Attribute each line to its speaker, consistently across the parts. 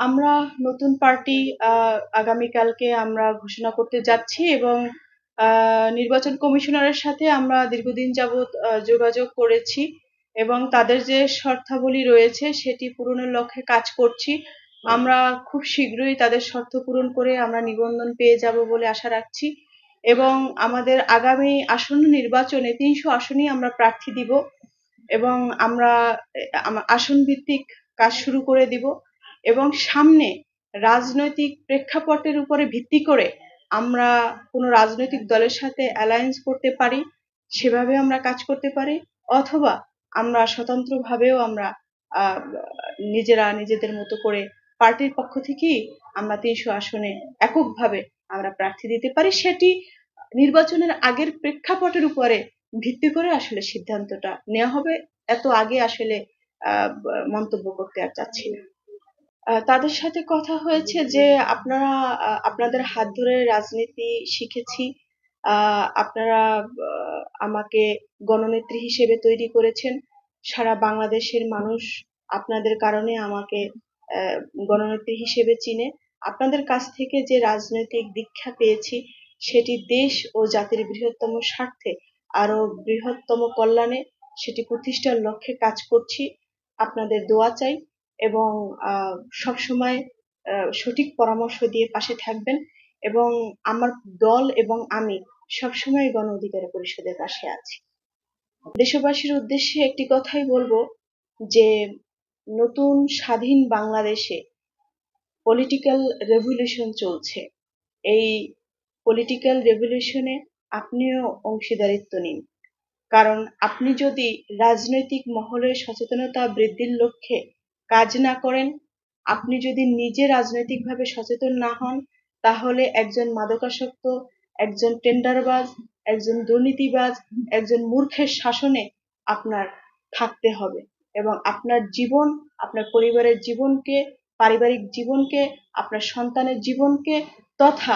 Speaker 1: আমরা নতুন পার্টি আগামীকালকে আমরা ঘোষণা করতে যাচ্ছি এবং নির্বাচন কমিশনারের সাথে আমরা দীর্ঘদিন যাবৎ যোগাযোগ করেছি এবং তাদের যে শর্তাবলী রয়েছে সেটি পূরণের লক্ষ্যে কাজ করছি। আমরা খুব শীঘ্রই তাদের শর্ত পূরণ করে আমরা নিবন্ধন পেয়ে যাব বলে আশা রাখছি এবং আমাদের আগামী আসন্ন নির্বাচনে ৩০০ আসনেই আমরা প্রার্থী দিব এবং আমরা আসন ভিত্তিক কাজ শুরু করে দিব এবং সামনে রাজনৈতিক প্রেক্ষাপটের উপরে ভিত্তি করে আমরা কোনো রাজনৈতিক দলের সাথে অ্যালায়েন্স করতে পারি, সেভাবে আমরা কাজ করতে পারি, অথবা আমরা স্বতন্ত্রভাবেও আমরা নিজেরা নিজেদের মতো করে পার্টির পক্ষ থেকেই আমরা ৩০০ আসনে এককভাবে আমরা প্রার্থী দিতে পারি। সেটি নির্বাচনের আগের প্রেক্ষাপটের উপরে ভিত্তি করে আসলে সিদ্ধান্তটা নেওয়া হবে। এত আগে আসলে মন্তব্য করতে আর চাচ্ছি না। তাদের সাথে কথা হয়েছে যে আপনারা আপনাদের হাত ধরে রাজনীতি শিখেছি, আপনারা আমাকে গণনেত্রী হিসেবে তৈরি করেছেন, সারা বাংলাদেশের মানুষ আপনাদের কারণে আমাকে গণনেত্রী হিসেবে চিনে। আপনাদের কাছ থেকে যে রাজনৈতিক দীক্ষা পেয়েছি সেটি দেশ ও জাতির বৃহত্তম স্বার্থে আরো বৃহত্তম কল্যাণে সেটি প্রতিষ্ঠার লক্ষ্যে কাজ করছি। আপনাদের দোয়া চাই এবং সবসময় সঠিক পরামর্শ দিয়ে পাশে থাকবেন এবং আমার দল এবং আমি সবসময় গণ অধিকার পরিষদের পাশে আছি। দেশবাসীর উদ্দেশ্যে একটি কথাই বলবো যে নতুন স্বাধীন বাংলাদেশে পলিটিক্যাল রেভলিউশন চলছে। এই পলিটিক্যাল রেভলিউশনে আপনিও অংশীদারিত্ব নিন, কারণ আপনি যদি রাজনৈতিক মহলে সচেতনতা বৃদ্ধির লক্ষ্যে কাজ না করেন, আপনি যদি নিজে রাজনৈতিকভাবে সচেতন না হন, তাহলে একজন মাদকাসক্ত, একজন টেন্ডারবাজ, একজন দুর্নীতিবাজ, একজন মূর্খের শাসনে আপনার থাকতে হবে এবং আপনার জীবন, আপনার পরিবারের জীবনকে, পারিবারিক জীবনকে, আপনার সন্তানের জীবনকে তথা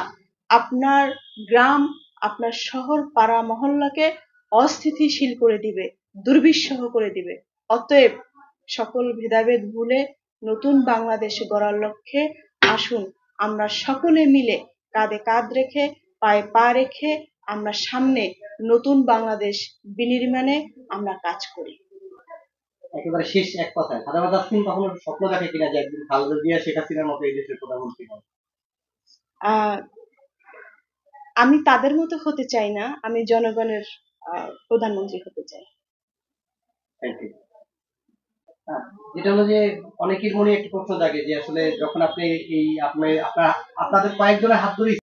Speaker 1: আপনার গ্রাম, আপনার শহর, পাড়া মহল্লাকে অস্থিতিশীল করে দিবে, দুর্বিষহ করে দিবে। অতএব সকল ভেদাভেদ ভুলে নতুন বাংলাদেশ গড়ার লক্ষ্যে আসুন আমরা সকলে মিলে কাঁধে কাঁধ রেখে পায়ে পা রেখে আমরা সামনে নতুন বাংলাদেশ বিনির্মাণে আমরা কাজ করি।
Speaker 2: একেবারে শেষ এক কথায়, খালেদা তাসলিম কখনো স্বপ্ন দেখে কিনা যে একদিন খালেদা জিয়া শেখ হাসিনার মতো এই দেশের প্রধানমন্ত্রী হবে?
Speaker 1: আমি তাদের মতো হতে চাই না, আমি জনগণের প্রধানমন্ত্রী হতে চাই।
Speaker 2: যেটা হলো যে অনেকের মনে একটি প্রশ্ন জাগে যে আসলে যখন আপনি এই আপনাদের কয়েকজনের হাত ধরে